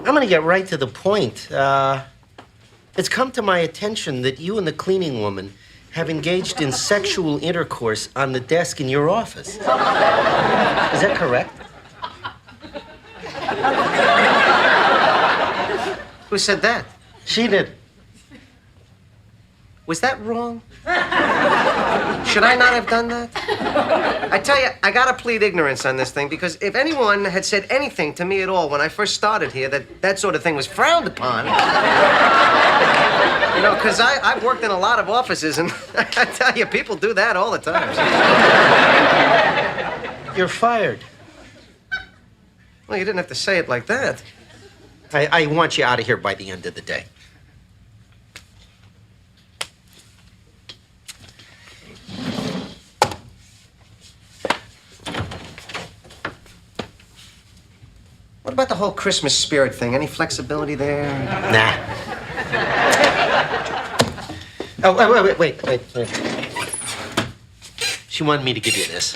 I'm gonna get right to the point. It's come to my attention that you and the cleaning woman have engaged in sexual intercourse on the desk in your office. Is that correct? Who said that? She did. Was that wrong? Should I not have done that? I tell you, I gotta plead ignorance on this thing, because if anyone had said anything to me at all when I first started here that sort of thing was frowned upon, you know, because I've worked in a lot of offices, and I tell you, people do that all the time. You're fired. Well, you didn't have to say it like that. I want you out of here by the end of the day. What about the whole Christmas spirit thing? Any flexibility there? Nah. Oh, wait. She wanted me to give you this.